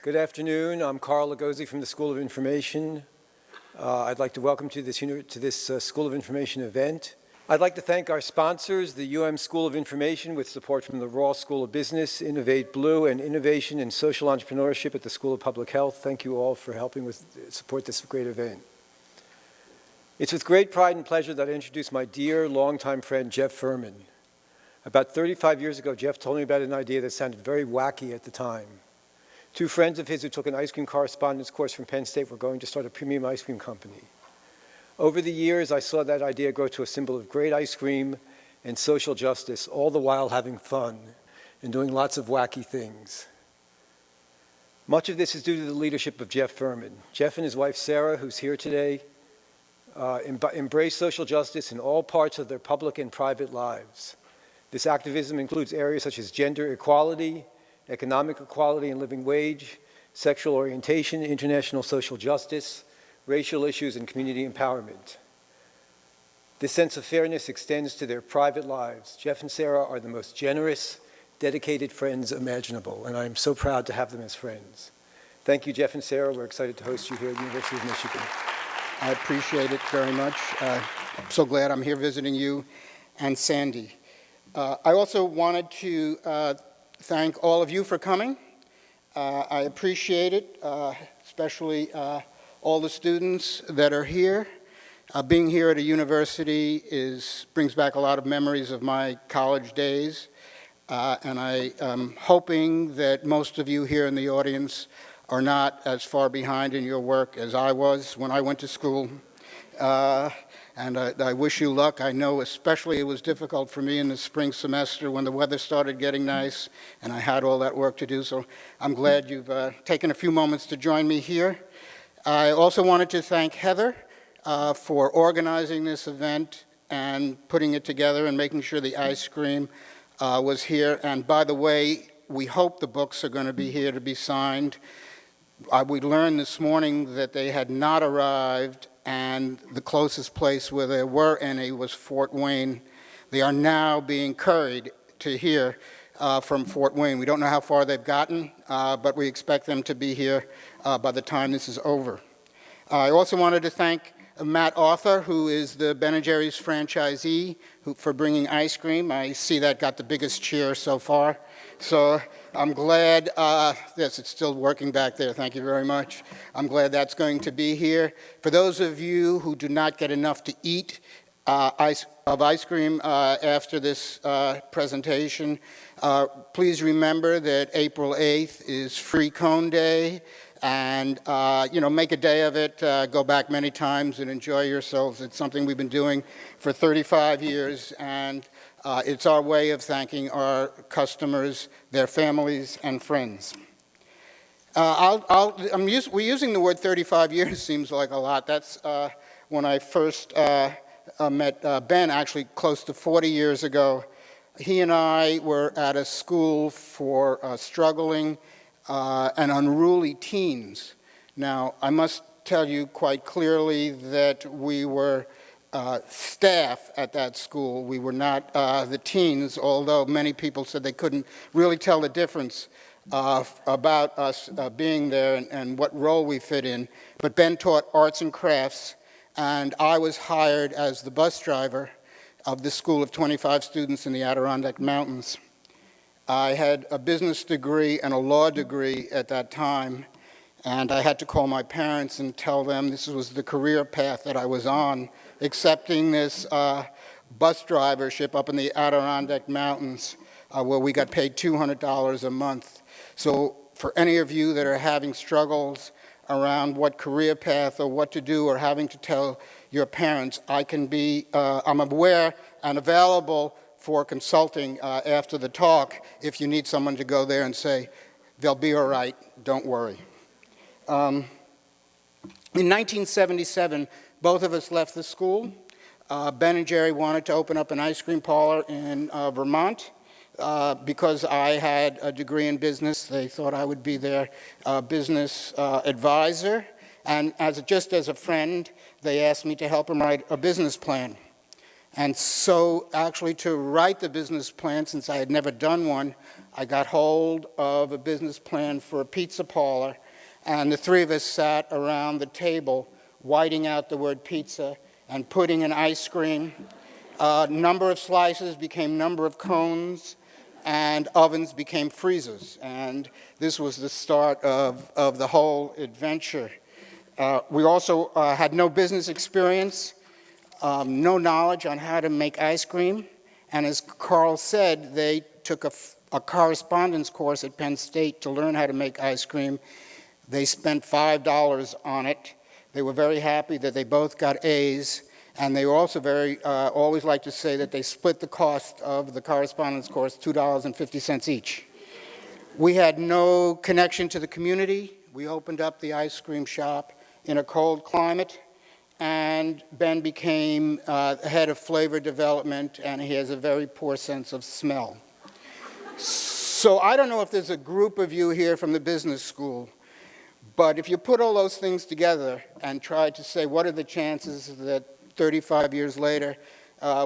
Good afternoon. I'm Carl Lugosi from the School of Information. I'd like to welcome you to this School of Information event. I'd like to thank our sponsors, the UM School of Information, with support from the Raw School of Business, Innovate Blue, and Innovation and Social Entrepreneurship at the School of Public Health. Thank you all for helping support this great event. It's with great pride and pleasure that I introduce my dear, longtime friend, Jeff Furman. About 35 years ago, Jeff told me about an idea that sounded very wacky at the time. Two friends of his who took an ice cream correspondence course from Penn State were going to start a premium ice cream company. Over the years, I saw that idea grow to a symbol of great ice cream and social justice, all the while having fun and doing lots of wacky things. Much of this is due to the leadership of Jeff Furman. Jeff and his wife, Sarah, who's here today, embrace social justice in all parts of their public and private lives. This activism includes areas such as gender equality, economic equality and living wage, sexual orientation, international social justice, racial issues, and community empowerment. This sense of fairness extends to their private lives. Jeff and Sarah are the most generous, dedicated friends imaginable, and I'm so proud to have them as friends. Thank you, Jeff and Sarah. We're excited to host you here at the University of Michigan. I appreciate it very much. I'm so glad I'm here visiting you and Sandy. I also wanted to thank all of you for coming. I appreciate it, especially all the students that are here. Being here at a university brings back a lot of memories of my college days, and I am hoping that most of you here in the audience are not as far behind in your work as I was when I went to school. And I wish you luck. I know especially it was difficult for me in the spring semester when the weather started getting nice and I had all that work to do. So I'm glad you've taken a few moments to join me here. I also wanted to thank Heather for organizing this event and putting it together and making sure the ice cream was here. And by the way, we hope the books are going to be here to be signed. We learned this morning that they had not arrived, and the closest place where there were any was Fort Wayne. They are now being couried to here from Fort Wayne. We don't know how far they've gotten, but we expect them to be here by the time this is over. I also wanted to thank Matt Arthur, who is the Ben & Jerry's franchisee, for bringing ice cream. I see that got the biggest cheer so far. So I'm glad, yes, it's still working back there, thank you very much. I'm glad that's going to be here. For those of you who do not get enough to eat ice cream after this presentation, please remember that April 8th is Free Cone Day, and make a day of it, go back many times and enjoy yourselves. It's something we've been doing for 35 years, and it's our way of thanking our customers, their families, and friends. We're using the word 35 years seems like a lot. That's when I first met Ben, actually close to 40 years ago. He and I were at a school for struggling and unruly teens. Now, I must tell you quite clearly that we were staff at that school. We were not the teens, although many people said they couldn't really tell the difference about us being there and what role we fit in. But Ben taught arts and crafts, and I was hired as the bus driver of this school of 25 students in the Adirondack Mountains. I had a business degree and a law degree at that time, and I had to call my parents and tell them this was the career path that I was on, accepting this bus drivership up in the Adirondack Mountains where we got paid $200 a month. So for any of you that are having struggles around what career path or what to do or having to tell your parents, I'm aware and available for consulting after the talk if you need someone to go there and say, they'll be all right, don't worry. In 1977, both of us left the school. Ben and Jerry wanted to open up an ice cream parlor in Vermont. Because I had a degree in business, they thought I would be their business advisor. And just as a friend, they asked me to help them write a business plan. And so actually to write the business plan, since I had never done one, I got hold of a business plan for a pizza parlor, and the three of us sat around the table whiting out the word pizza and putting in ice cream. Number of slices became number of cones, and ovens became freezers. And this was the start of the whole adventure. We also had no business experience, no knowledge on how to make ice cream. And as Carl said, they took a correspondence course at Penn State to learn how to make ice cream. They spent $5 on it. They were very happy that they both got A's. And they were also always like to say that they split the cost of the correspondence course, $2.50 each. We had no connection to the community. We opened up the ice cream shop in a cold climate, and Ben became head of flavor development, and he has a very poor sense of smell. So I don't know if there's a group of you here from the business school, but if you put all those things together and try to say what are the chances that 35 years later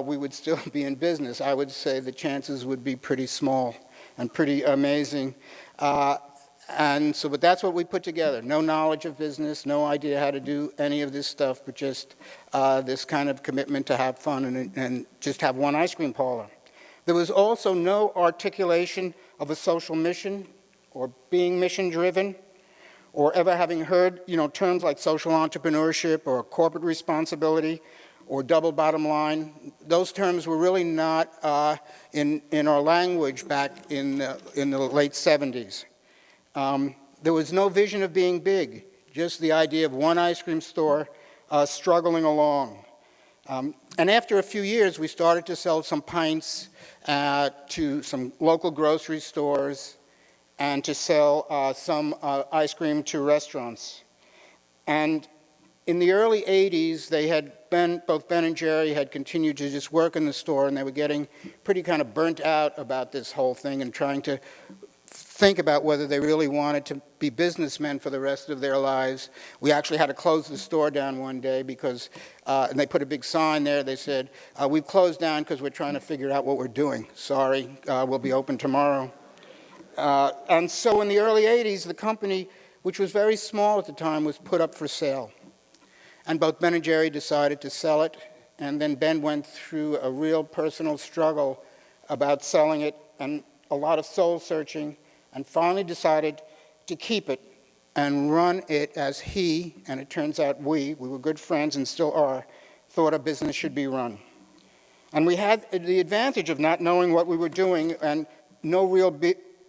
we would still be in business, I would say the chances would be pretty small and pretty amazing. But that's what we put together. No knowledge of business, no idea how to do any of this stuff, but just this kind of commitment to have fun and just have one ice cream parlor. There was also no articulation of a social mission or being mission-driven or ever having heard, terms like social entrepreneurship or corporate responsibility or double bottom line. Those terms were really not in our language back in the late 70s. There was no vision of being big, just the idea of one ice cream store struggling along. And after a few years, we started to sell some pints to some local grocery stores and to sell some ice cream to restaurants. And in the early 80s, both Ben and Jerry had continued to just work in the store, and they were getting pretty kind of burnt out about this whole thing and trying to think about whether they really wanted to be businessmen for the rest of their lives. We actually had to close the store down one day because, and they put a big sign there, they said, we've closed down because we're trying to figure out what we're doing. Sorry, we'll be open tomorrow. And so in the early 80s, the company, which was very small at the time, was put up for sale. And both Ben and Jerry decided to sell it, and then Ben went through a real personal struggle about selling it and a lot of soul searching, and finally decided to keep it and run it as he, and it turns out we were good friends and still are, thought a business should be run. And we had the advantage of not knowing what we were doing and no real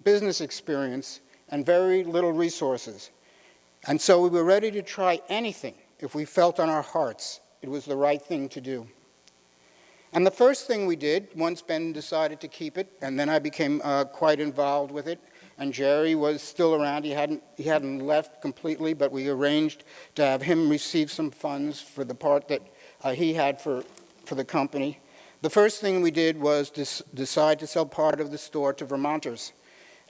business experience and very little resources. And so we were ready to try anything if we felt on our hearts it was the right thing to do. And the first thing we did, once Ben decided to keep it, and then I became quite involved with it, and Jerry was still around. He hadn't left completely, but we arranged to have him receive some funds for the part that he had for the company. The first thing we did was decide to sell part of the store to Vermonters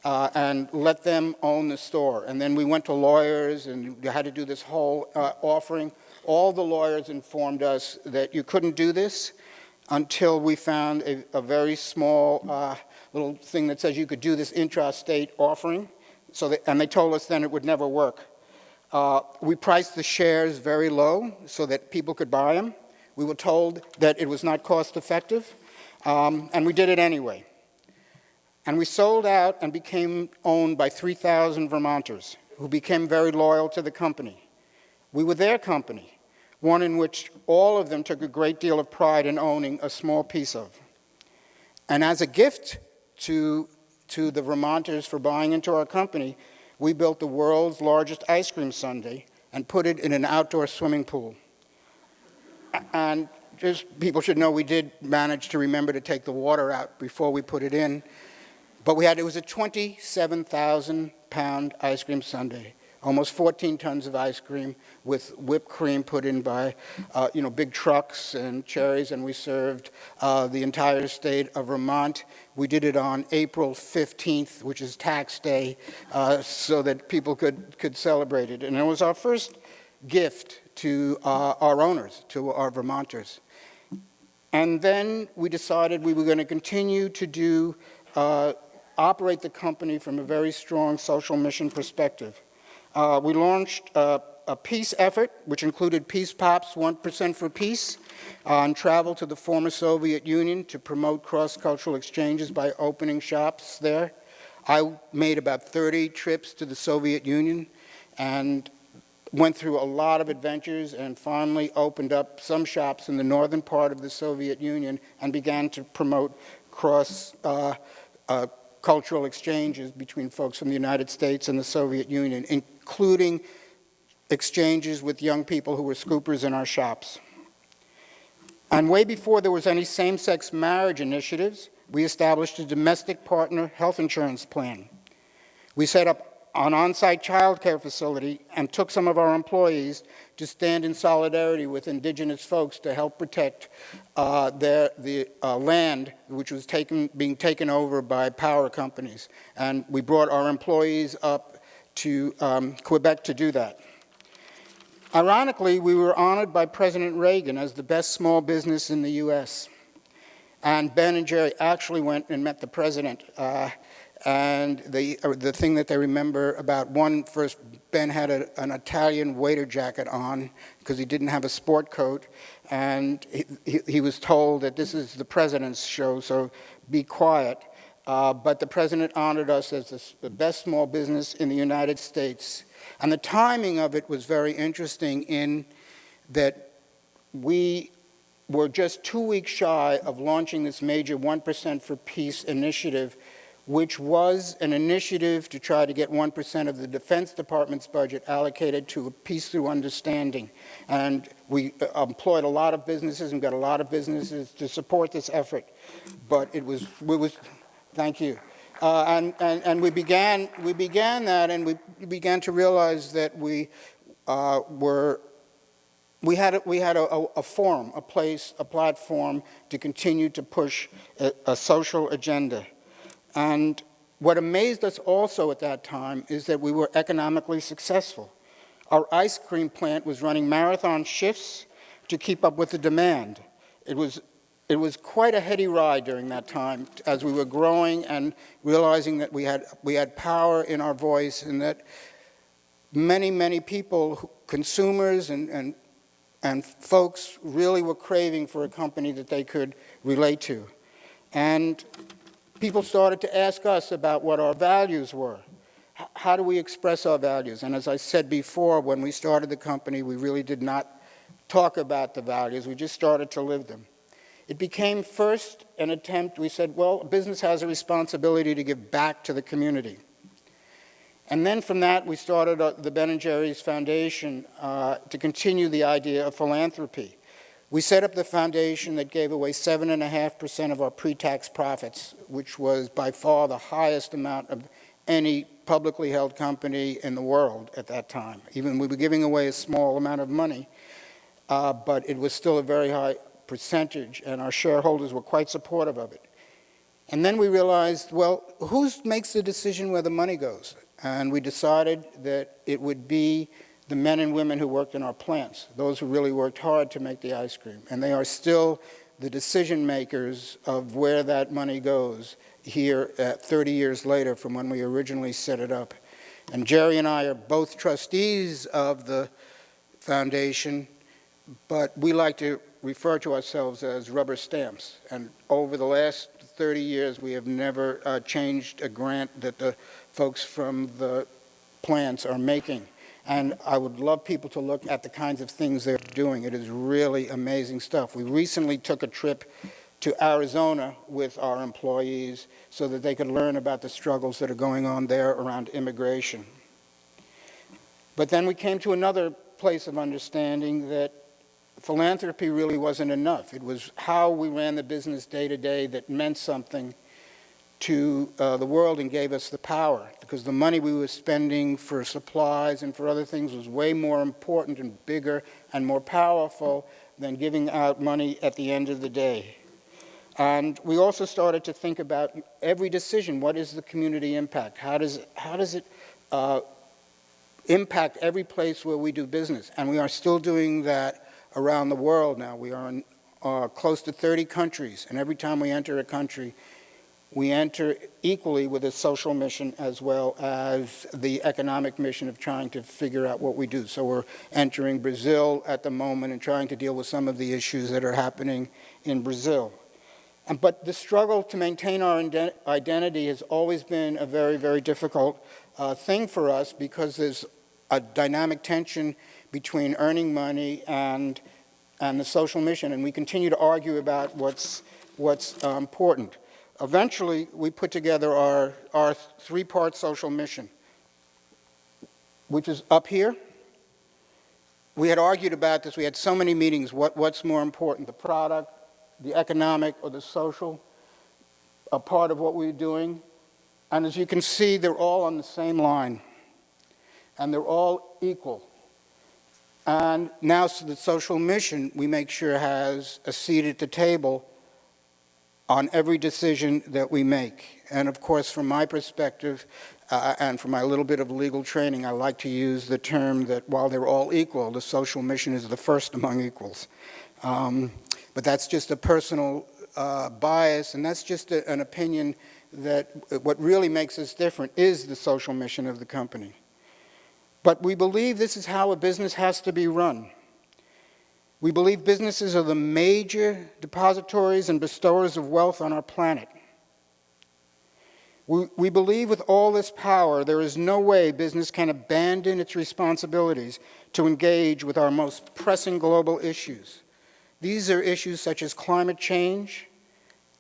and let them own the store. And then we went to lawyers and we had to do this whole offering. All the lawyers informed us that you couldn't do this until we found a very small little thing that says you could do this intrastate offering. And they told us then it would never work. We priced the shares very low so that people could buy them. We were told that it was not cost effective, and we did it anyway. And we sold out and became owned by 3,000 Vermonters who became very loyal to the company. We were their company, one in which all of them took a great deal of pride in owning a small piece of. And as a gift to the Vermonters for buying into our company, we built the world's largest ice cream sundae and put it in an outdoor swimming pool. And just people should know we did manage to remember to take the water out before we put it in. But it was a 27,000-pound ice cream sundae, almost 14 tons of ice cream with whipped cream put in by, big trucks and cherries, and we served the entire state of Vermont. We did it on April 15th, which is tax day, so that people could celebrate it. And it was our first gift to our owners, to our Vermonters. And then we decided we were going to continue to do operate the company from a very strong social mission perspective. We launched a peace effort, which included Peace Pops, 1% for Peace, and travel to the former Soviet Union to promote cross-cultural exchanges by opening shops there. I made about 30 trips to the Soviet Union and went through a lot of adventures and finally opened up some shops in the northern part of the Soviet Union and began to promote cross-cultural exchanges between folks from the United States and the Soviet Union, including exchanges with young people who were scoopers in our shops. And way before there was any same-sex marriage initiatives, we established a domestic partner health insurance plan. We set up an on-site child care facility and took some of our employees to stand in solidarity with indigenous folks to help protect the land which was being taken over by power companies. And we brought our employees up to Quebec to do that. Ironically, we were honored by President Reagan as the best small business in the U.S. And Ben and Jerry actually went and met the president. And the thing that they remember about first, Ben had an Italian waiter jacket on because he didn't have a sport coat. And he was told that this is the president's show, so be quiet. But the president honored us as the best small business in the United States. And the timing of it was very interesting in that we were just 2 weeks shy of launching this major 1% for Peace initiative, which was an initiative to try to get 1% of the Defense Department's budget allocated to a peace through understanding. And we employed a lot of businesses and got a lot of businesses to support this effort. But it was thank you. And we began that, and we began to realize that we had a forum, a place, a platform to continue to push a social agenda. And what amazed us also at that time is that we were economically successful. Our ice cream plant was running marathon shifts to keep up with the demand. It was quite a heady ride during that time as we were growing and realizing that we had power in our voice and that many people, consumers and folks, really were craving for a company that they could relate to. And people started to ask us about what our values were. How do we express our values? And as I said before, when we started the company, we really did not talk about the values. We just started to live them. It became first an attempt, we said, well, a business has a responsibility to give back to the community. And then from that, we started the Ben & Jerry's Foundation to continue the idea of philanthropy. We set up the foundation that gave away 7.5% of our pre-tax profits, which was by far the highest amount of any publicly held company in the world at that time. Even we were giving away a small amount of money, but it was still a very high percentage, and our shareholders were quite supportive of it. And then we realized, well, who makes the decision where the money goes? And we decided that it would be the men and women who worked in our plants, those who really worked hard to make the ice cream. And they are still the decision makers of where that money goes here 30 years later from when we originally set it up. And Jerry and I are both trustees of the foundation, but we like to refer to ourselves as rubber stamps. And over the last 30 years, we have never changed a grant that the folks from the plants are making. And I would love people to look at the kinds of things they're doing. It is really amazing stuff. We recently took a trip to Arizona with our employees so that they could learn about the struggles that are going on there around immigration. But then we came to another place of understanding that philanthropy really wasn't enough. It was how we ran the business day to day that meant something to the world and gave us the power, because the money we were spending for supplies and for other things was way more important and bigger and more powerful than giving out money at the end of the day. And we also started to think about every decision. What is the community impact? How does it impact every place where we do business? And we are still doing that around the world now. We are in close to 30 countries, and every time we enter a country, we enter equally with a social mission as well as the economic mission of trying to figure out what we do. So we're entering Brazil at the moment and trying to deal with some of the issues that are happening in Brazil. But the struggle to maintain our identity has always been a very, very difficult thing for us, because there's a dynamic tension between earning money and the social mission, and we continue to argue about what's important. Eventually, we put together our three-part social mission, which is up here. We had argued about this. We had so many meetings. What's more important, the product, the economic, or the social a part of what we're doing? And as you can see, they're all on the same line, and they're all equal. And now, so the social mission, we make sure has a seat at the table on every decision that we make. And of course, from my perspective, and from my little bit of legal training, I like to use the term that while they're all equal, the social mission is the first among equals. But that's just a personal bias, and that's just an opinion that what really makes us different is the social mission of the company. But we believe this is how a business has to be run. We believe businesses are the major depositories and bestowers of wealth on our planet. We believe with all this power, there is no way business can abandon its responsibilities to engage with our most pressing global issues. These are issues such as climate change,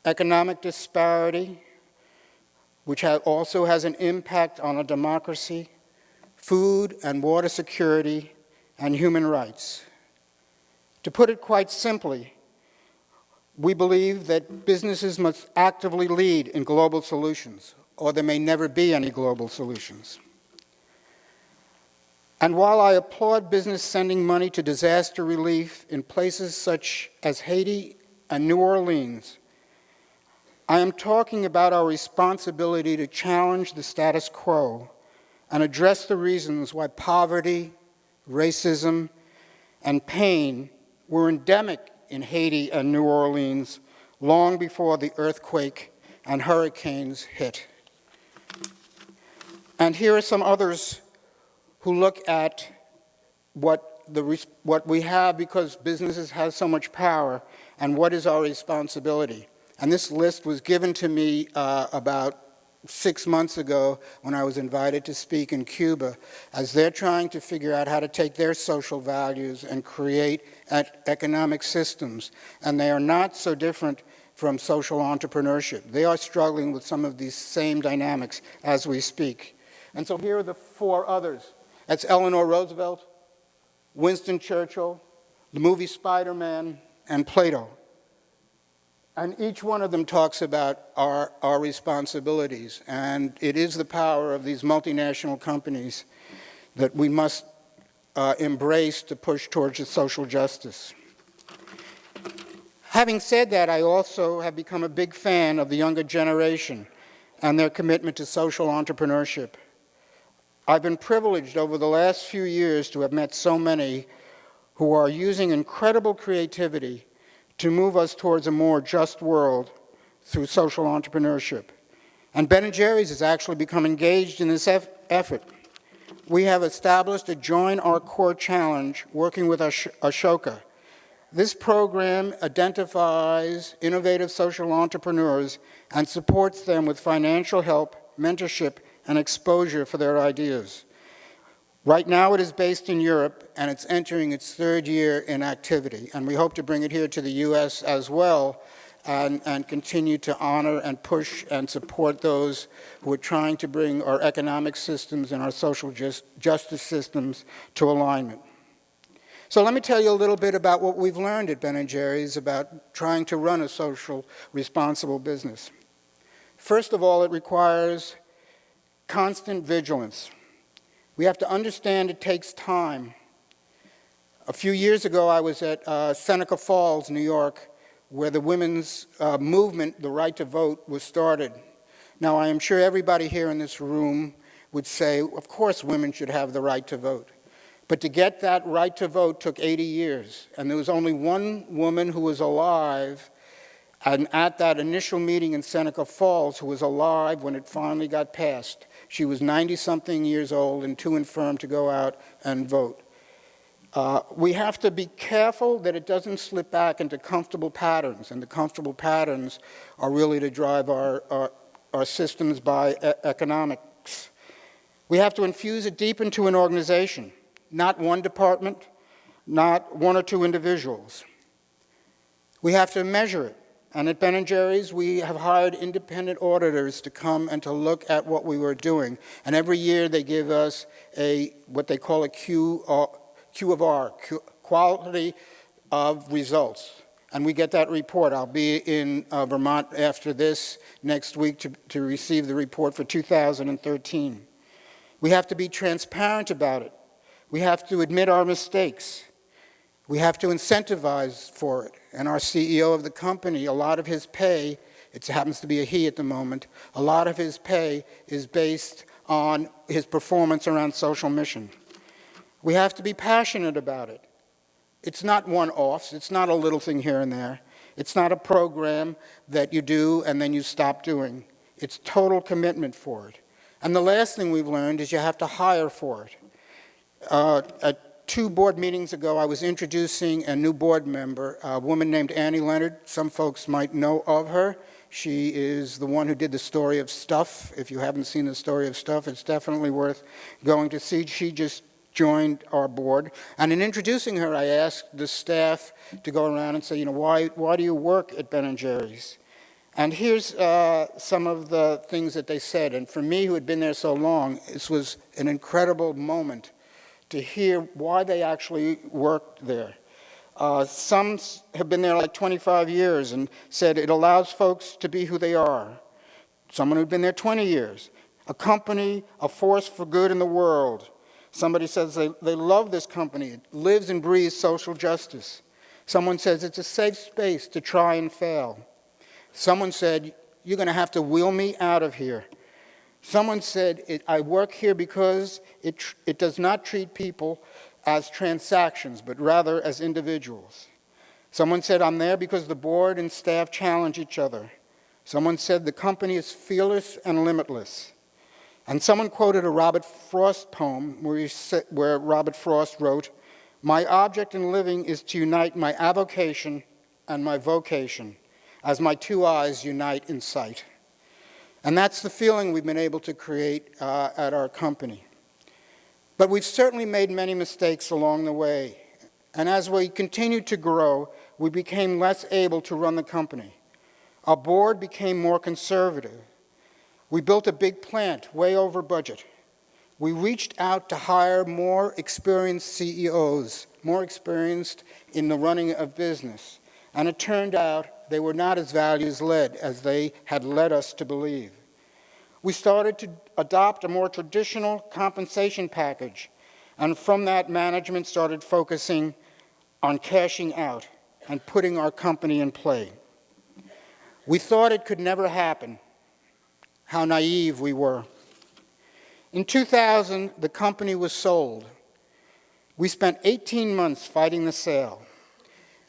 economic disparity, which also has an impact on a democracy, food and water security, and human rights. To put it quite simply, we believe that businesses must actively lead in global solutions, or there may never be any global solutions. And while I applaud business sending money to disaster relief in places such as Haiti and New Orleans, I am talking about our responsibility to challenge the status quo and address the reasons why poverty, racism, and pain were endemic in Haiti and New Orleans long before the earthquake and hurricanes hit. And here are some others who look at what we have because businesses have so much power and what is our responsibility. And this list was given to me about 6 months ago when I was invited to speak in Cuba, as they're trying to figure out how to take their social values and create economic systems. And they are not so different from social entrepreneurship. They are struggling with some of these same dynamics as we speak. And so here are the 4 others. That's Eleanor Roosevelt, Winston Churchill, the movie Spider-Man, and Plato. And each one of them talks about our responsibilities. And it is the power of these multinational companies that we must embrace to push towards social justice. Having said that, I also have become a big fan of the younger generation and their commitment to social entrepreneurship. I've been privileged over the last few years to have met so many who are using incredible creativity to move us towards a more just world through social entrepreneurship. And Ben & Jerry's has actually become engaged in this effort. We have established a Join Our Core Challenge working with Ashoka. This program identifies innovative social entrepreneurs and supports them with financial help, mentorship, and exposure for their ideas. Right now it is based in Europe, and it's entering its 3rd year in activity. And we hope to bring it here to the US as well and continue to honor and push and support those who are trying to bring our economic systems and our social justice systems to alignment. So let me tell you a little bit about what we've learned at Ben & Jerry's about trying to run a social responsible business. First of all, it requires constant vigilance. We have to understand it takes time. A few years ago, I was at Seneca Falls, New York, where the women's movement, the right to vote, was started. Now, I am sure everybody here in this room would say, of course women should have the right to vote. But to get that right to vote took 80 years, and there was only one woman who was alive And at that initial meeting in Seneca Falls, who was alive when it finally got passed, she was 90-something years old and too infirm to go out and vote. We have to be careful that it doesn't slip back into comfortable patterns, and the comfortable patterns are really to drive our systems by economics. We have to infuse it deep into an organization, not one department, not one or two individuals. We have to measure it. And at Ben & Jerry's, we have hired independent auditors to come and to look at what we were doing. And every year they give us what they call a Q of R, quality of results. And we get that report. I'll be in Vermont after this next week to receive the report for 2013. We have to be transparent about it. We have to admit our mistakes. We have to incentivize for it. And our CEO of the company, a lot of his pay, it happens to be a he at the moment, a lot of his pay is based on his performance around social mission. We have to be passionate about it. It's not one-offs. It's not a little thing here and there. It's not a program that you do and then you stop doing. It's total commitment for it. And the last thing we've learned is you have to hire for it. At 2 board meetings ago, I was introducing a new board member, a woman named Annie Leonard. Some folks might know of her. She is the one who did the story of Stuff. If you haven't seen the story of Stuff, it's definitely worth going to see. She just joined our board. And in introducing her, I asked the staff to go around and say, why do you work at Ben & Jerry's? And here's some of the things that they said. And for me, who had been there so long, this was an incredible moment to hear why they actually worked there. Some have been there like 25 years and said it allows folks to be who they are. Someone who'd been there 20 years. A company, a force for good in the world. Somebody says they love this company. It lives and breathes social justice. Someone says it's a safe space to try and fail. Someone said, you're going to have to wheel me out of here. Someone said, I work here because it does not treat people as transactions, but rather as individuals. Someone said, I'm there because the board and staff challenge each other. Someone said, the company is fearless and limitless. And someone quoted a Robert Frost poem where Robert Frost wrote, my object in living is to unite my avocation and my vocation, as my 2 eyes unite in sight. And that's the feeling we've been able to create at our company. But we've certainly made many mistakes along the way. And as we continued to grow, we became less able to run the company. Our board became more conservative. We built a big plant way over budget. We reached out to hire more experienced CEOs, more experienced in the running of business. And it turned out they were not as values-led as they had led us to believe. We started to adopt a more traditional compensation package, and from that, management started focusing on cashing out and putting our company in play. We thought it could never happen. How naive we were. In 2000, the company was sold. We spent 18 months fighting the sale.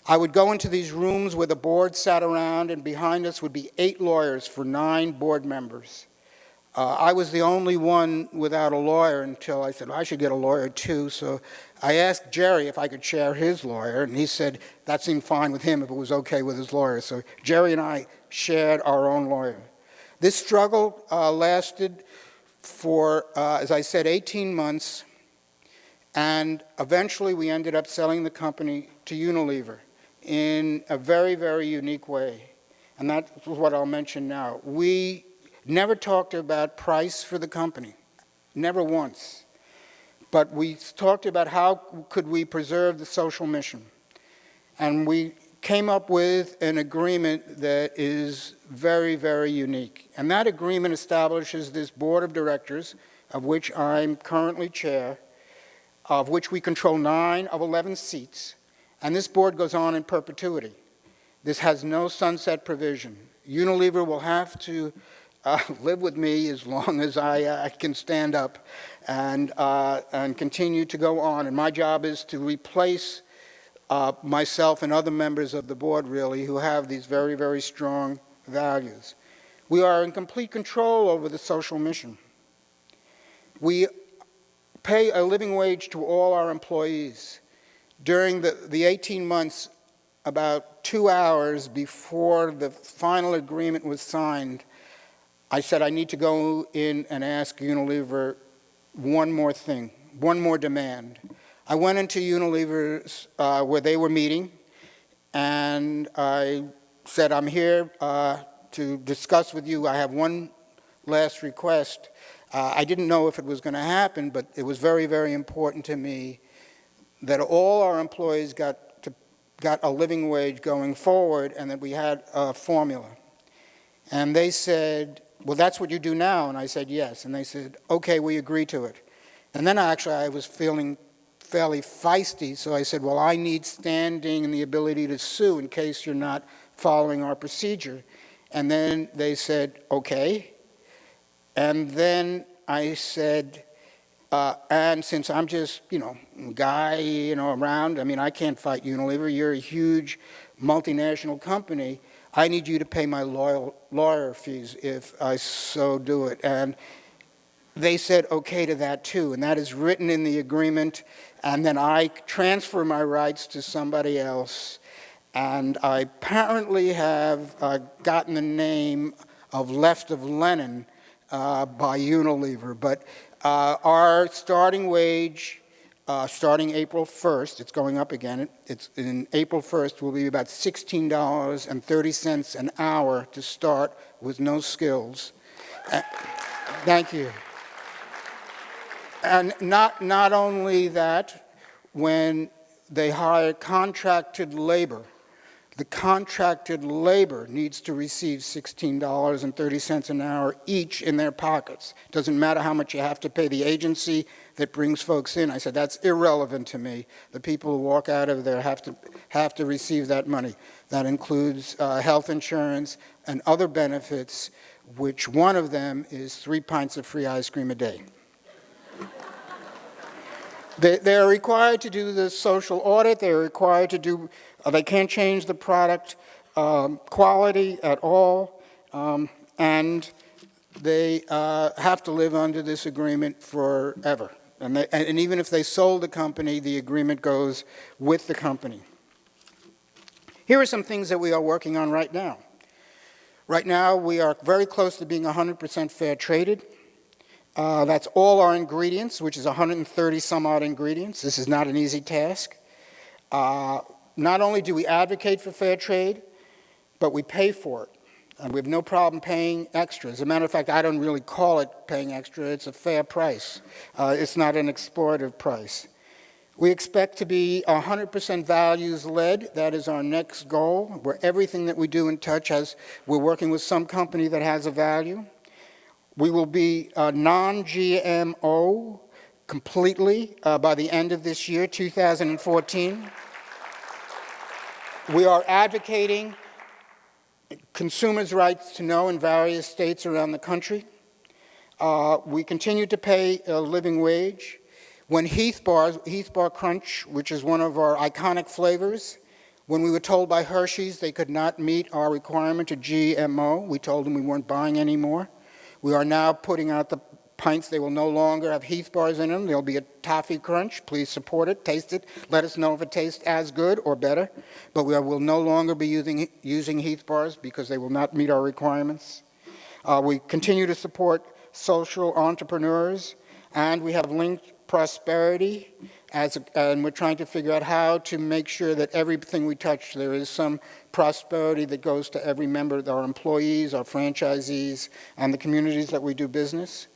I would go into these rooms where the board sat around, and behind us would be 8 lawyers for 9 board members. I was the only one without a lawyer until I said, I should get a lawyer too. So I asked Jerry if I could share his lawyer, and he said that seemed fine with him if it was okay with his lawyer. So Jerry and I shared our own lawyer. This struggle lasted for, as I said, 18 months, and eventually we ended up selling the company to Unilever in a very, very unique way. And that's what I'll mention now. We never talked about price for the company, never once. But we talked about how could we preserve the social mission. And we came up with an agreement that is very, very unique. And that agreement establishes this board of directors, of which I'm currently chair, of which we control 9 of 11 seats. And this board goes on in perpetuity. This has no sunset provision. Unilever will have to live with me as long as I can stand up and continue to go on. And my job is to replace myself and other members of the board, really, who have these very, very strong values. We are in complete control over the social mission. We pay a living wage to all our employees. During the 18 months, about 2 hours before the final agreement was signed, I said I need to go in and ask Unilever one more thing, one more demand. I went into Unilever's where they were meeting, and I said, I'm here to discuss with you. I have one last request. I didn't know if it was going to happen, but it was very, very important to me that all our employees got a living wage going forward, and that we had a formula. And they said, well, that's what you do now. And I said, yes. And they said, okay, we agree to it. And then actually I was feeling fairly feisty, so I said, well, I need standing and the ability to sue in case you're not following our procedure. And then they said, okay. And then I said, and since I'm just, guy, around, I can't fight Unilever. You're a huge multinational company. I need you to pay my lawyer fees if I so do it. And they said okay to that too, and that is written in the agreement. And then I transfer my rights to somebody else. And I apparently have gotten the name of Left of Lenin by Unilever. But our starting wage, starting April 1st, it's going up again, it's in April 1st, will be about $16.30 an hour to start with no skills. Thank you. And not only that, when they hire contracted labor, the contracted labor needs to receive $16.30 an hour each in their pockets. Doesn't matter how much you have to pay the agency that brings folks in. I said, that's irrelevant to me. The people who walk out of there have to receive that money. That includes health insurance and other benefits, which one of them is 3 pints of free ice cream a day. They are required to do the social audit. They are required to do, they can't change the product quality at all, and they have to live under this agreement forever. And even if they sold the company, the agreement goes with the company. Here are some things that we are working on right now. Right now, we are very close to being 100% fair traded. That's all our ingredients, which is 130 some odd ingredients. This is not an easy task. Not only do we advocate for fair trade, but we pay for it. And we have no problem paying extra. As a matter of fact, I don't really call it paying extra. It's a fair price. It's not an exploitative price. We expect to be 100% values-led. That is our next goal, where everything that we do and touch we're working with some company that has a value. We will be non-GMO completely by the end of this year, 2014. We are advocating consumers' rights to know in various states around the country. We continue to pay a living wage. When Heath Bar Crunch, which is one of our iconic flavors, when we were told by Hershey's they could not meet our requirement of GMO, we told them we weren't buying any more. We are now putting out the pints. They will no longer have Heath Bars in them. There'll be a Toffee Crunch. Please support it, taste it. Let us know if it tastes as good or better. But we will no longer be using Heath Bars because they will not meet our requirements. We continue to support social entrepreneurs, and we have linked prosperity, and we're trying to figure out how to make sure that everything we touch, there is some prosperity that goes to every member of our employees, our franchisees, and the communities that we do business.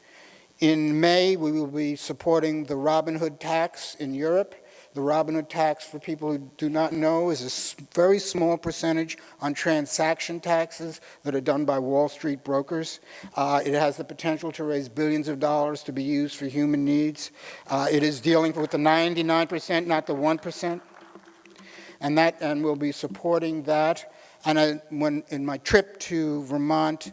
In May, we will be supporting the Robin Hood tax in Europe. The Robin Hood tax, for people who do not know, is a very small percentage on transaction taxes that are done by Wall Street brokers. It has the potential to raise billions of dollars to be used for human needs. It is dealing with the 99%, not the 1%. And we'll be supporting that. And when in my trip to Vermont,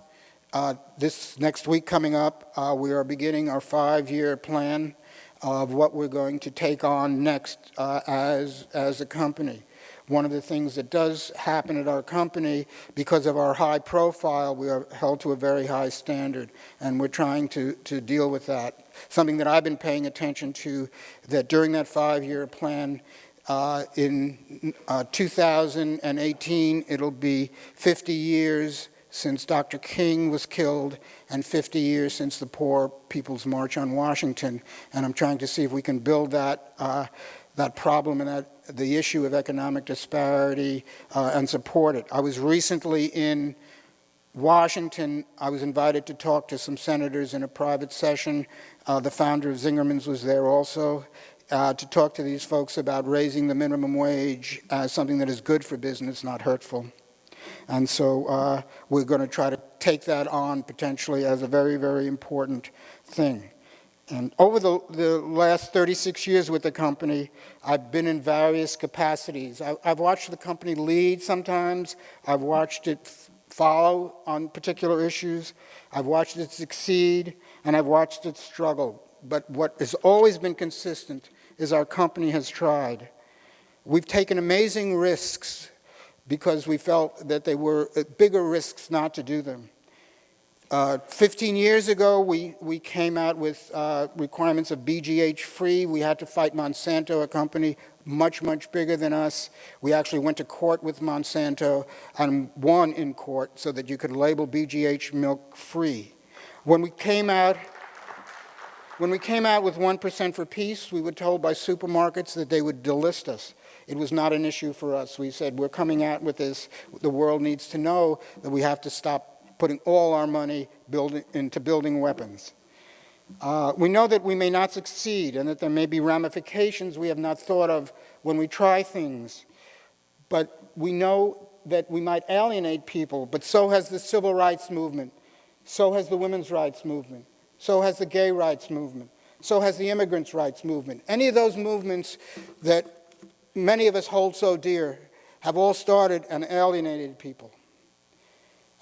this next week coming up, we are beginning our 5-year plan of what we're going to take on next as a company. One of the things that does happen at our company, because of our high profile, we are held to a very high standard, and we're trying to deal with that. Something that I've been paying attention to, that during that 5-year plan, in 2018, it'll be 50 years since Dr. King was killed and 50 years since the Poor People's March on Washington. And I'm trying to see if we can build that problem and the issue of economic disparity and support it. I was recently in Washington. I was invited to talk to some senators in a private session. The founder of Zingerman's was there also, to talk to these folks about raising the minimum wage as something that is good for business, not hurtful. And so we're going to try to take that on potentially as a very, very important thing. And over the last 36 years with the company, I've been in various capacities. I've watched the company lead sometimes. I've watched it follow on particular issues. I've watched it succeed, and I've watched it struggle. But what has always been consistent is our company has tried. We've taken amazing risks because we felt that they were bigger risks not to do them. 15 years ago, we came out with requirements of BGH-free. We had to fight Monsanto, a company much, much bigger than us. We actually went to court with Monsanto and won in court so that you could label BGH milk free. When we came out with 1% for peace, we were told by supermarkets that they would delist us. It was not an issue for us. We said, we're coming out with this. The world needs to know that we have to stop putting all our money into building weapons. We know that we may not succeed and that there may be ramifications we have not thought of when we try things. But we know that we might alienate people, but so has the civil rights movement, so has the women's rights movement, so has the gay rights movement, so has the immigrants' rights movement. Any of those movements that many of us hold so dear have all started and alienated people.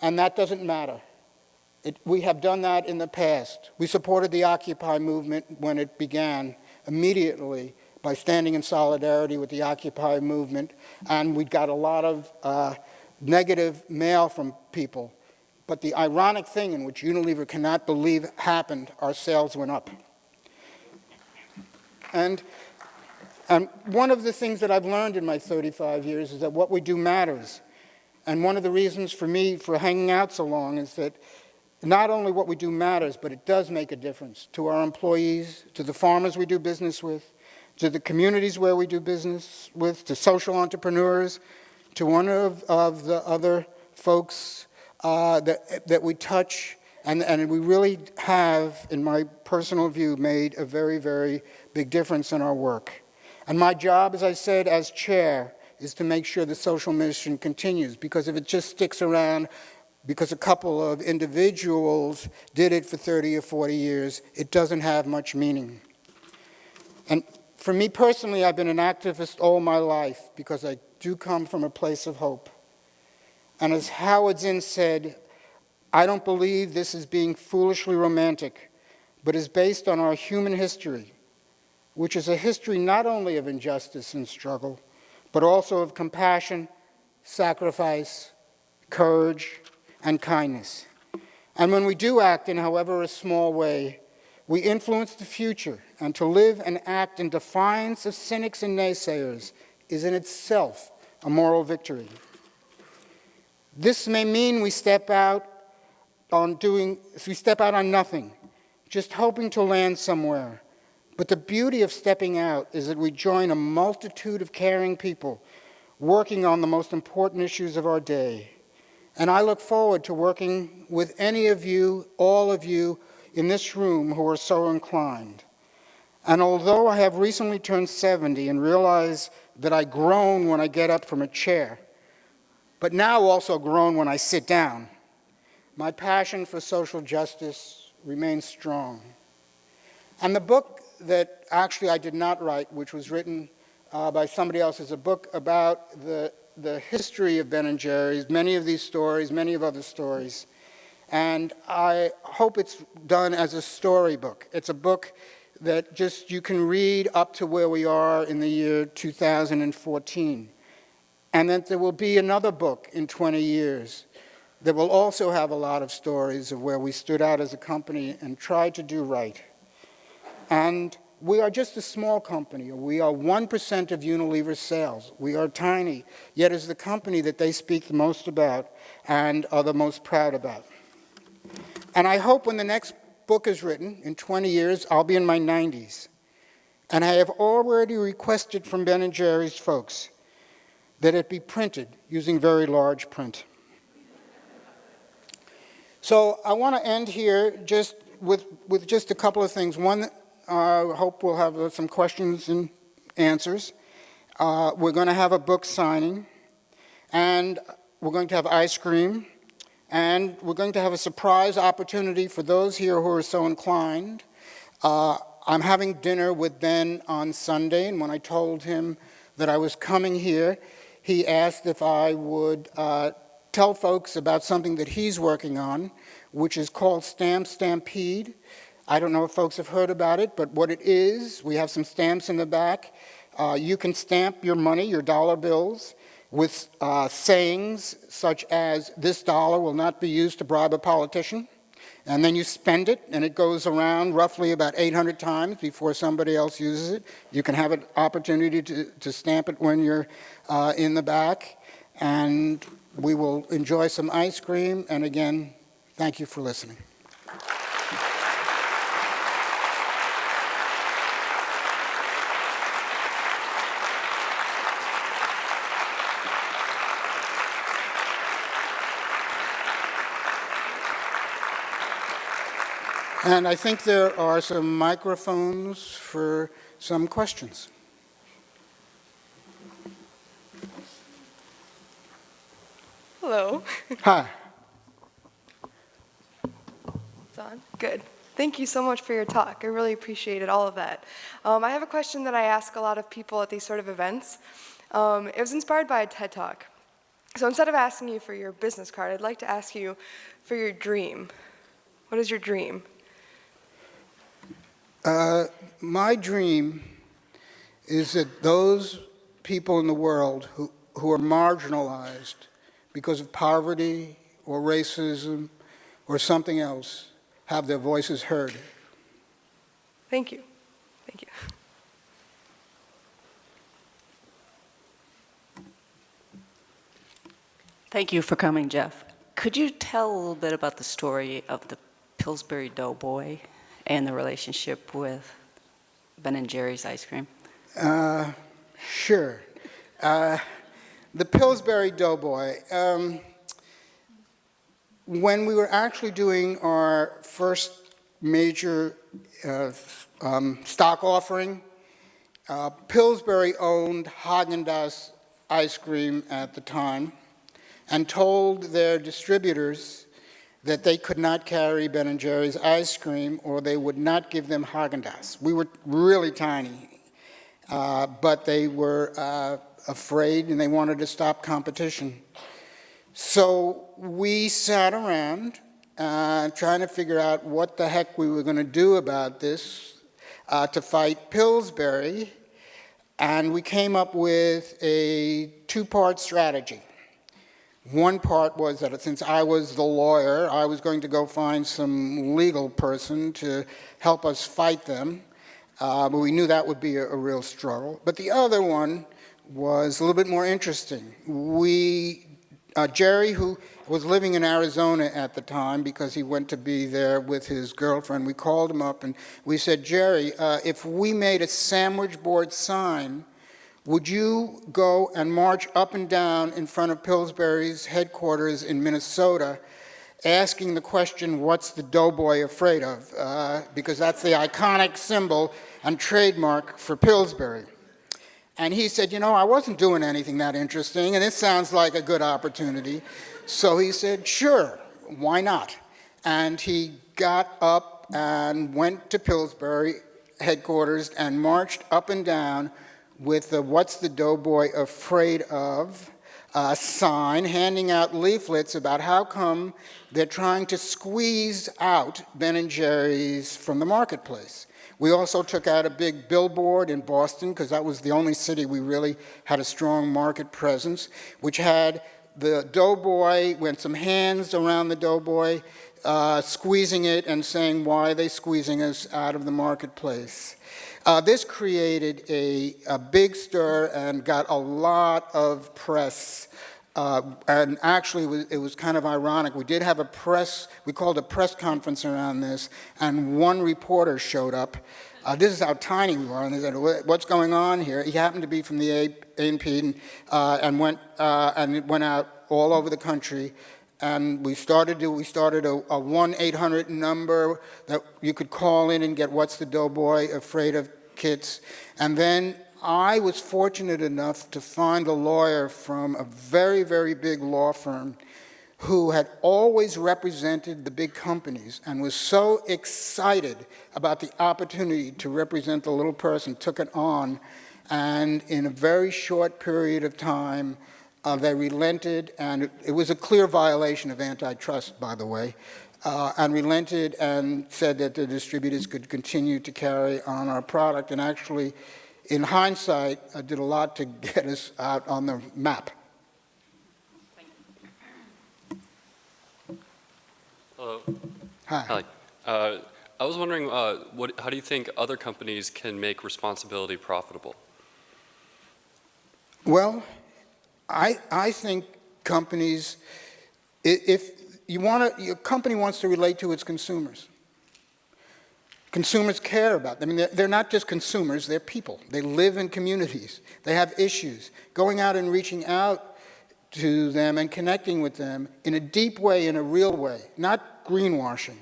And that doesn't matter. We have done that in the past. We supported the Occupy movement when it began immediately by standing in solidarity with the Occupy movement, and we got a lot of negative mail from people. But the ironic thing, in which Unilever cannot believe happened, our sales went up. And one of the things that I've learned in my 35 years is that what we do matters. And one of the reasons for me for hanging out so long is that not only what we do matters, but it does make a difference to our employees, to the farmers we do business with, to the communities where we do business with, to social entrepreneurs, to one of the other folks that we touch. And we really have, in my personal view, made a very, very big difference in our work. And my job, as I said, as chair, is to make sure the social mission continues, because if it just sticks around because a couple of individuals did it for 30 or 40 years, it doesn't have much meaning. And for me personally, I've been an activist all my life because I do come from a place of hope. And as Howard Zinn said, I don't believe this is being foolishly romantic, but is based on our human history, which is a history not only of injustice and struggle, but also of compassion, sacrifice, courage, and kindness. And when we do act in however a small way, we influence the future, and to live and act in defiance of cynics and naysayers is in itself a moral victory. This may mean we step out on nothing, just hoping to land somewhere. But the beauty of stepping out is that we join a multitude of caring people working on the most important issues of our day. And I look forward to working with any of you, all of you in this room who are so inclined. And although I have recently turned 70 and realize that I groan when I get up from a chair, but now also groan when I sit down, my passion for social justice remains strong. And the book that actually I did not write, which was written by somebody else, is a book about the history of Ben & Jerry's, many of these stories, many of other stories. And I hope it's done as a storybook. It's a book that just you can read up to where we are in the year 2014. And that there will be another book in 20 years that will also have a lot of stories of where we stood out as a company and tried to do right. And we are just a small company. We are 1% of Unilever's sales. We are tiny, yet is the company that they speak the most about and are the most proud about. And I hope when the next book is written, in 20 years, I'll be in my 90s. And I have already requested from Ben & Jerry's folks that it be printed using very large print. So I want to end here just with just a couple of things. One, I hope we'll have some questions and answers. We're going to have a book signing, and we're going to have ice cream, and we're going to have a surprise opportunity for those here who are so inclined. I'm having dinner with Ben on Sunday, and when I told him that I was coming here, he asked if I would tell folks about something that he's working on, which is called Stamp Stampede. I don't know if folks have heard about it, but what it is, we have some stamps in the back. You can stamp your money, your dollar bills, with sayings such as, "This dollar will not be used to bribe a politician." And then you spend it, and it goes around roughly about 800 times before somebody else uses it. You can have an opportunity to stamp it when you're in the back. And we will enjoy some ice cream. And again, thank you for listening. And I think there are some microphones for some questions. Hello. Hi. It's on? Good. Thank you so much for your talk. I really appreciated all of that. I have a question that I ask a lot of people at these sort of events. It was inspired by a TED Talk. So instead of asking you for your business card, I'd like to ask you for your dream. What is your dream? My dream is that those people in the world who are marginalized because of poverty or racism or something else have their voices heard. Thank you. Thank you. Thank you for coming, Jeff. Could you tell a little bit about the story of the Pillsbury Doughboy and the relationship with Ben & Jerry's ice cream? Sure. The Pillsbury Doughboy. When we were actually doing our first major stock offering, Pillsbury owned Haagen-Dazs ice cream at the time and told their distributors that they could not carry Ben & Jerry's ice cream or they would not give them Haagen-Dazs. We were really tiny, but they were afraid and they wanted to stop competition. So we sat around trying to figure out what the heck we were going to do about this to fight Pillsbury, and we came up with a two-part strategy. One part was that since I was the lawyer, I was going to go find some legal person to help us fight them, but we knew that would be a real struggle. But the other one was a little bit more interesting. Jerry, who was living in Arizona at the time because he went to be there with his girlfriend, we called him up and we said, "Jerry, if we made a sandwich board sign, would you go and march up and down in front of Pillsbury's headquarters in Minnesota asking the question, what's the doughboy afraid of? Because that's the iconic symbol and trademark for Pillsbury." And he said, I wasn't doing anything that interesting, and this sounds like a good opportunity. So he said, sure, why not? And he got up and went to Pillsbury headquarters and marched up and down with the "What's the Doughboy Afraid of?" sign, handing out leaflets about how come they're trying to squeeze out Ben & Jerry's from the marketplace. We also took out a big billboard in Boston, because that was the only city we really had a strong market presence, which had the doughboy, went some hands around the doughboy, squeezing it and saying, "Why are they squeezing us out of the marketplace?" This created a big stir and got a lot of press. And actually, it was kind of ironic. We did have we called a press conference around this, and one reporter showed up. This is how tiny we were, and they said, "What's going on here?" He happened to be from the A&P, and it went out all over the country. And we started a 1-800 number that you could call in and get "What's the Doughboy Afraid of?" kits. And then I was fortunate enough to find a lawyer from a very, very big law firm who had always represented the big companies and was so excited about the opportunity to represent the little person, took it on, and in a very short period of time, they relented, and it was a clear violation of antitrust, by the way, and relented and said that the distributors could continue to carry on our product, and actually, in hindsight, did a lot to get us out on the map. Hello. Hi. Hi. I was wondering, how do you think other companies can make responsibility profitable? Well, I think companies, if your company wants to relate to its consumers. Consumers care about them. I mean, they're not just consumers, they're people. They live in communities. They have issues. Going out and reaching out to them and connecting with them in a deep way, in a real way, not greenwashing.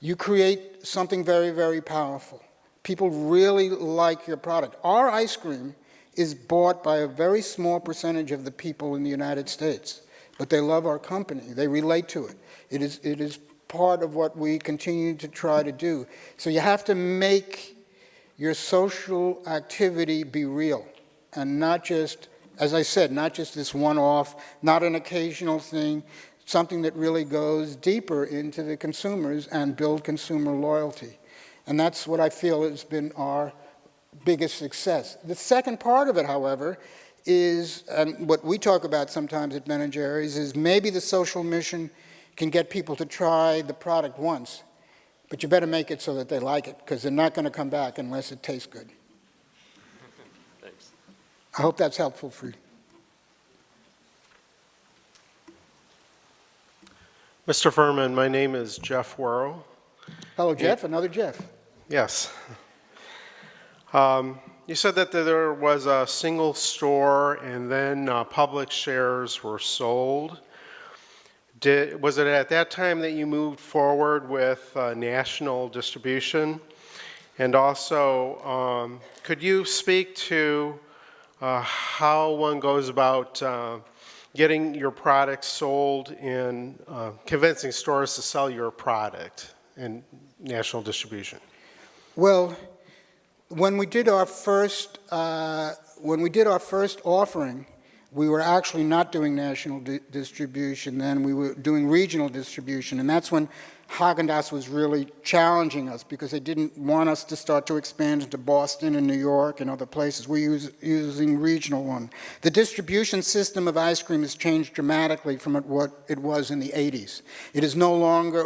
You create something very, very powerful. People really like your product. Our ice cream is bought by a very small percentage of the people in the United States, but they love our company. They relate to it. It is part of what we continue to try to do. So you have to make your social activity be real, and not just, as I said, not just this one-off, not an occasional thing, something that really goes deeper into the consumers and build consumer loyalty. And that's what I feel has been our biggest success. The second part of it, however, is, and what we talk about sometimes at Ben & Jerry's, is maybe the social mission can get people to try the product once, but you better make it so that they like it, because they're not going to come back unless it tastes good. Thanks. I hope that's helpful for you. Mr. Furman, my name is Jeff Worrow. Hello, Jeff. Another Jeff. Yes. You said that there was a single store and then public shares were sold. Was it at that time that you moved forward with national distribution? And also, could you speak to how one goes about getting your product sold in, convincing stores to sell your product in national distribution? Well, when we did our first offering, we were actually not doing national distribution then. We were doing regional distribution, and that's when Haagen-Dazs was really challenging us, because they didn't want us to start to expand into Boston and New York and other places. We're using regional one. The distribution system of ice cream has changed dramatically from what it was in the 80s. It is no longer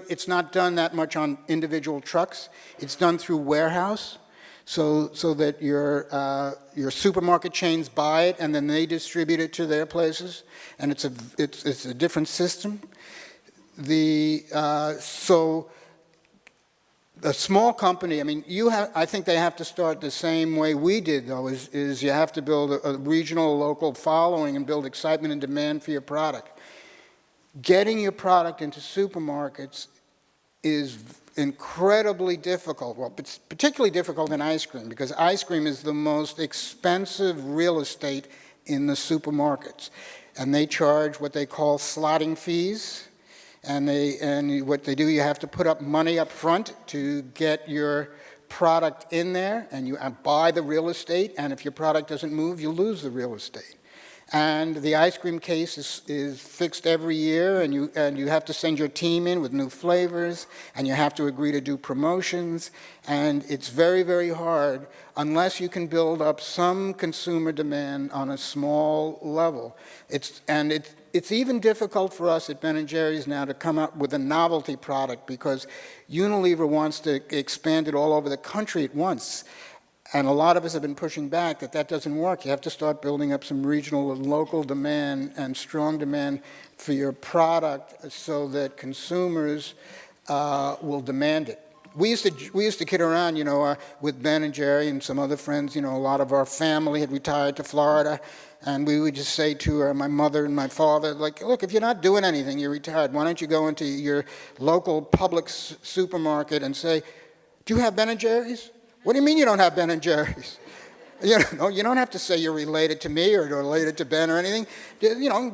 it's not done that much on individual trucks. It's done through warehouse. So that your supermarket chains buy it and then they distribute it to their places, and it's a different system. So a small company, I mean, I think they have to start the same way we did, though, is you have to build a regional, local following and build excitement and demand for your product. Getting your product into supermarkets is incredibly difficult. Well, it's particularly difficult in ice cream, because ice cream is the most expensive real estate in the supermarkets. And they charge what they call slotting fees. And what they do, you have to put up money up front to get your product in there, and you buy the real estate, and if your product doesn't move, you lose the real estate. And the ice cream case is fixed every year, and you have to send your team in with new flavors, and you have to agree to do promotions, and it's very, very hard unless you can build up some consumer demand on a small level. It's even difficult for us at Ben & Jerry's now to come up with a novelty product because Unilever wants to expand it all over the country at once. And a lot of us have been pushing back that doesn't work. You have to start building up some regional and local demand and strong demand for your product so that consumers will demand it. We used to kid around, with Ben and Jerry and some other friends. A lot of our family had retired to Florida, and we would just say to my mother and my father, like, look, if you're not doing anything, you're retired. Why don't you go into your local public supermarket and say, do you have Ben and Jerry's? What do you mean you don't have Ben and Jerry's? You don't have to say you're related to me or related to Ben or anything.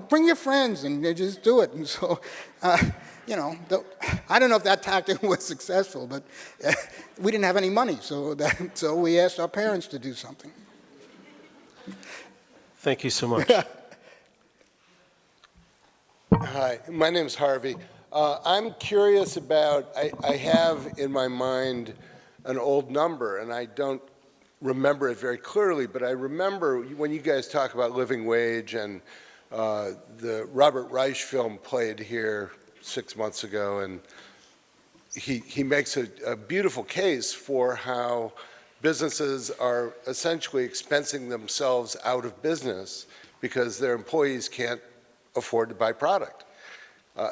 Bring your friends and just do it. And so, I don't know if that tactic was successful, but we didn't have any money, so we asked our parents to do something. Thank you so much. Hi, my name's Harvey. I'm curious about, I have in my mind an old number, and I don't remember it very clearly, but I remember when you guys talk about living wage, and the Robert Reich film played here 6 months ago, and he makes a beautiful case for how businesses are essentially expensing themselves out of business because their employees can't afford to buy product.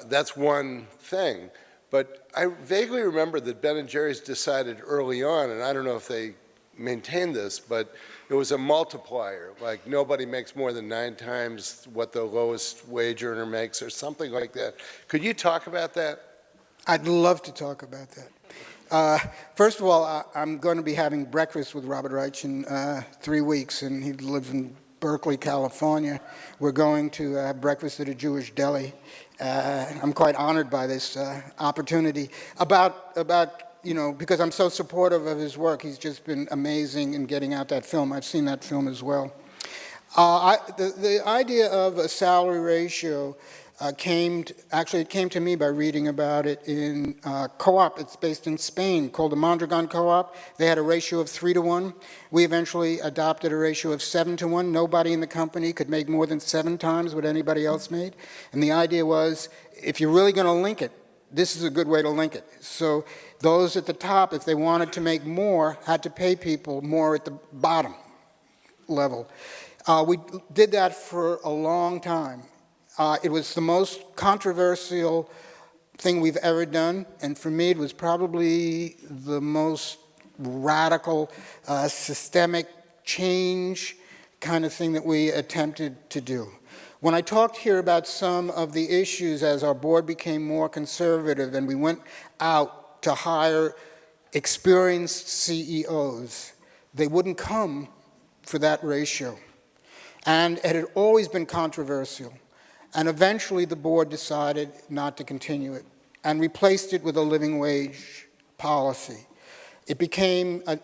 That's one thing. But I vaguely remember that Ben & Jerry's decided early on, and I don't know if they maintain this, but it was a multiplier, like nobody makes more than 9 times what the lowest wage earner makes or something like that. Could you talk about that? I'd love to talk about that. First of all, I'm going to be having breakfast with Robert Reich in 3 weeks, and he lives in Berkeley, California. We're going to have breakfast at a Jewish deli. I'm quite honored by this opportunity. Because I'm so supportive of his work, he's just been amazing in getting out that film. I've seen that film as well. The idea of a salary ratio came to me by reading about it in a co-op. It's based in Spain called the Mondragon Co-op. They had a ratio of 3-to-1. We eventually adopted a ratio of 7-to-1. Nobody in the company could make more than 7 times what anybody else made. And the idea was, if you're really going to link it, this is a good way to link it. So those at the top, if they wanted to make more, had to pay people more at the bottom level. We did that for a long time. It was the most controversial thing we've ever done, and for me it was probably the most radical, systemic change kind of thing that we attempted to do. When I talked here about some of the issues as our board became more conservative and we went out to hire experienced CEOs, they wouldn't come for that ratio. And it had always been controversial. And eventually the board decided not to continue it and replaced it with a living wage policy. It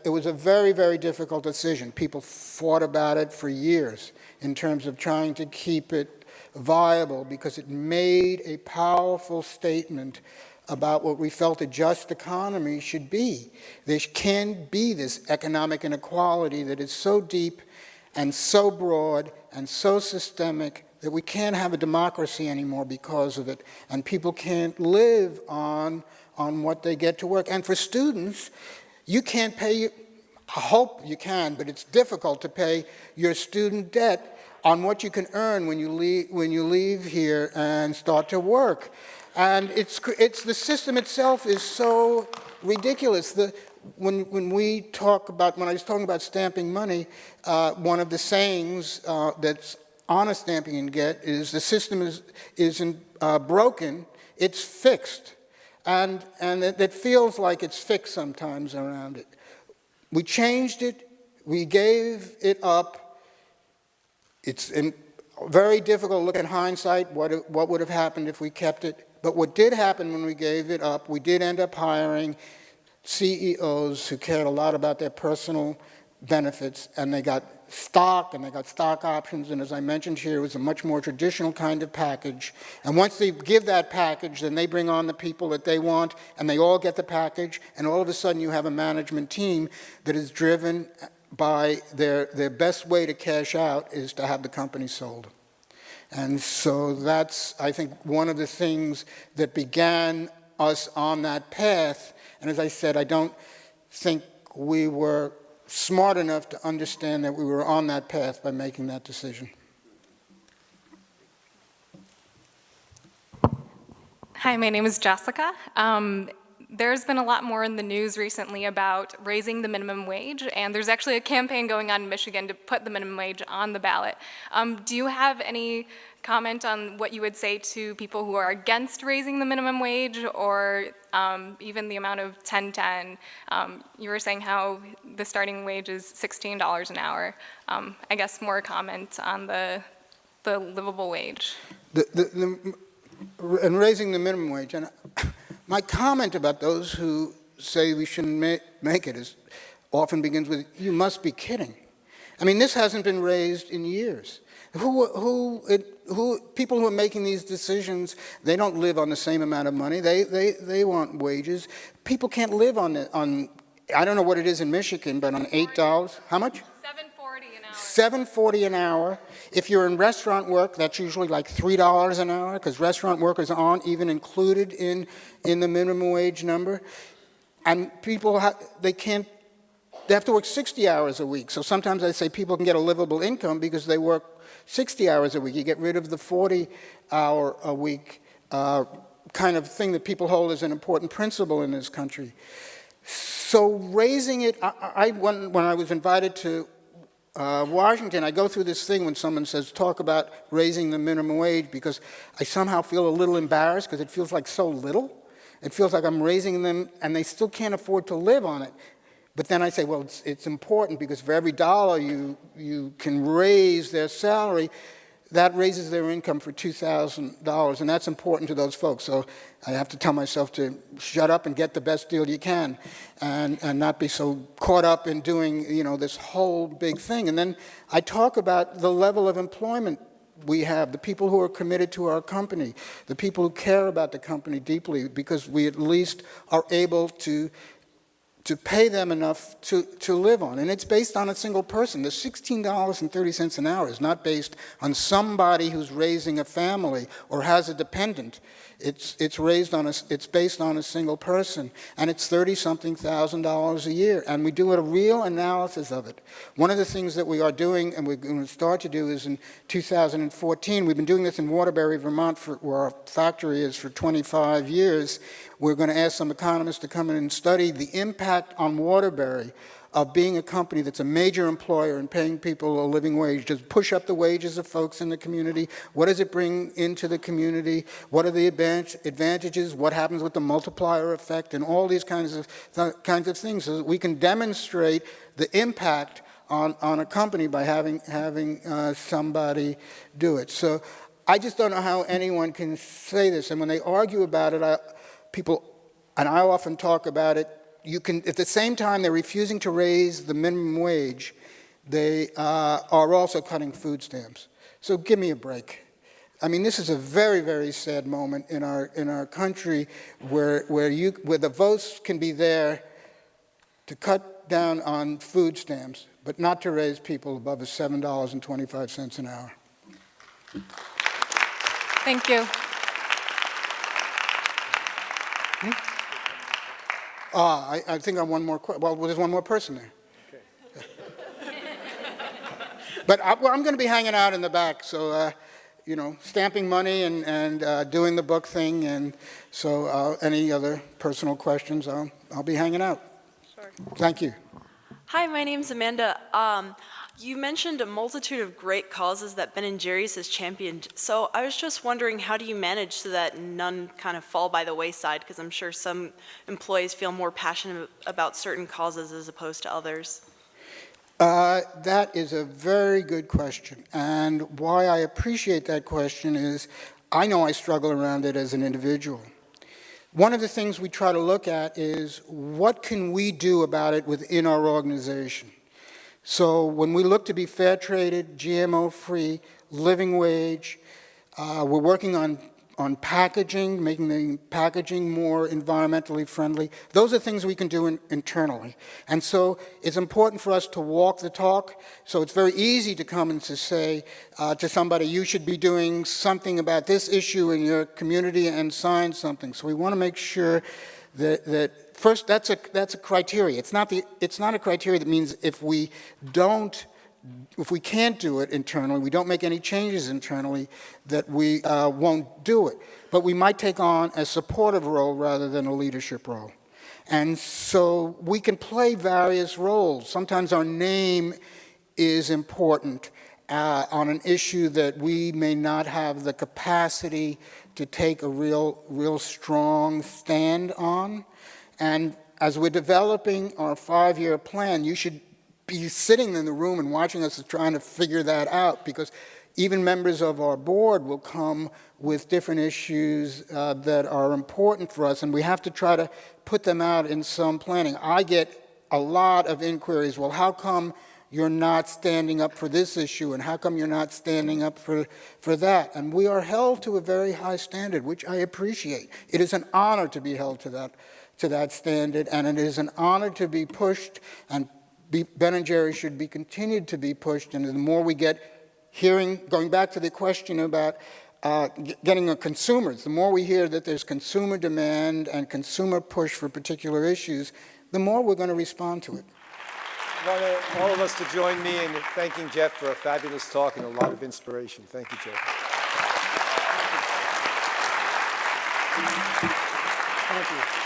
was a very, very difficult decision. People fought about it for years in terms of trying to keep it viable because it made a powerful statement about what we felt a just economy should be. There can be this economic inequality that is so deep and so broad and so systemic that we can't have a democracy anymore because of it, and people can't live on what they get to work. And for students, you can't pay, I hope you can, but it's difficult to pay your student debt on what you can earn when you leave here and start to work. And it's the system itself is so ridiculous. When I was talking about stamping money, one of the sayings that's honest stamping and get is the system isn't broken, it's fixed. And it feels like it's fixed sometimes around it. We changed it, we gave it up. It's very difficult to look in hindsight what would have happened if we kept it. But what did happen when we gave it up, we did end up hiring CEOs who cared a lot about their personal benefits, and they got stock, and they got stock options, and as I mentioned here, it was a much more traditional kind of package. And once they give that package, then they bring on the people that they want, and they all get the package, and all of a sudden you have a management team that is driven by their best way to cash out is to have the company sold. And so that's, I think, one of the things that began us on that path. And as I said, I don't think we were smart enough to understand that we were on that path by making that decision. Hi, my name is Jessica. There's been a lot more in the news recently about raising the minimum wage, and there's actually a campaign going on in Michigan to put the minimum wage on the ballot. Do you have any comment on what you would say to people who are against raising the minimum wage, or even the amount of 1010? You were saying how the starting wage is $16 an hour. I guess more comment on the livable wage. And raising the minimum wage, and my comment about those who say we shouldn't make it is often begins with, you must be kidding. I mean, this hasn't been raised in years. People who are making these decisions, they don't live on the same amount of money. They want wages. People can't live on, I don't know what it is in Michigan, but on $8, how much? $7.40 an hour. $7.40 an hour. If you're in restaurant work, that's usually like $3 an hour, because restaurant workers aren't even included in the minimum wage number. And people, they have to work 60 hours a week. So sometimes I say people can get a livable income because they work 60 hours a week. You get rid of the 40-hour a week kind of thing that people hold as an important principle in this country. So raising it, when I was invited to Washington, I go through this thing when someone says, talk about raising the minimum wage, because I somehow feel a little embarrassed because it feels like so little. It feels like I'm raising them and they still can't afford to live on it. But then I say, well, it's important because for every dollar you can raise their salary, that raises their income for $2,000, and that's important to those folks. So I have to tell myself to shut up and get the best deal you can, and not be so caught up in doing, this whole big thing. And then I talk about the level of employment we have, the people who are committed to our company, the people who care about the company deeply, because we at least are able to pay them enough to live on. And it's based on a single person. The $16.30 an hour is not based on somebody who's raising a family or has a dependent. It's based on a single person, and it's $30-something thousand a year. And we do a real analysis of it. One of the things that we are doing, and we're going to start to do, is in 2014. We've been doing this in Waterbury, Vermont, where our factory is, for 25 years. We're going to ask some economists to come in and study the impact on Waterbury of being a company that's a major employer and paying people a living wage. Does it push up the wages of folks in the community? What does it bring into the community? What are the advantages? What happens with the multiplier effect? And all these kinds of things, so that we can demonstrate the impact on a company by having somebody do it. So I just don't know how anyone can say this. And when they argue about it, people, and I often talk about it, you can, at the same time they're refusing to raise the minimum wage, they are also cutting food stamps. So give me a break. I mean, this is a very, very sad moment in our country where the votes can be there to cut down on food stamps, but not to raise people above a $7.25 an hour. Thank you. I think I'm one more. Well, there's one more person there. Okay. But I'm going to be hanging out in the back, so stamping money and doing the book thing, and so any other personal questions, I'll be hanging out. Sure. Thank you. Hi, my name's Amanda. You mentioned a multitude of great causes that Ben & Jerry's has championed. So I was just wondering, how do you manage so that none kind of fall by the wayside? Because I'm sure some employees feel more passionate about certain causes as opposed to others. That is a very good question. And why I appreciate that question is I know I struggle around it as an individual. One of the things we try to look at is what can we do about it within our organization. So when we look to be fair traded, GMO-free, living wage, we're working on packaging, making the packaging more environmentally friendly. Those are things we can do internally. And so it's important for us to walk the talk. So it's very easy to come and to say to somebody, you should be doing something about this issue in your community and sign something. So we want to make sure that first, that's a criteria. It's not a criteria that means if we can't do it internally, we don't make any changes internally, that we won't do it. But we might take on a supportive role rather than a leadership role. And so we can play various roles. Sometimes our name is important on an issue that we may not have the capacity to take a real strong stand on. And as we're developing our 5-year plan, you should be sitting in the room and watching us trying to figure that out, because even members of our board will come with different issues that are important for us, and we have to try to put them out in some planning. I get a lot of inquiries, well, how come you're not standing up for this issue, and how come you're not standing up for that? And we are held to a very high standard, which I appreciate. It is an honor to be held to that standard, and it is an honor to be pushed, and Ben & Jerry's should be continued to be pushed. And the more we get going back to the question about getting a consumers, the more we hear that there's consumer demand and consumer push for particular issues, the more we're going to respond to it. I want all of us to join me in thanking Jeff for a fabulous talk and a lot of inspiration. Thank you, Jeff. Thank you.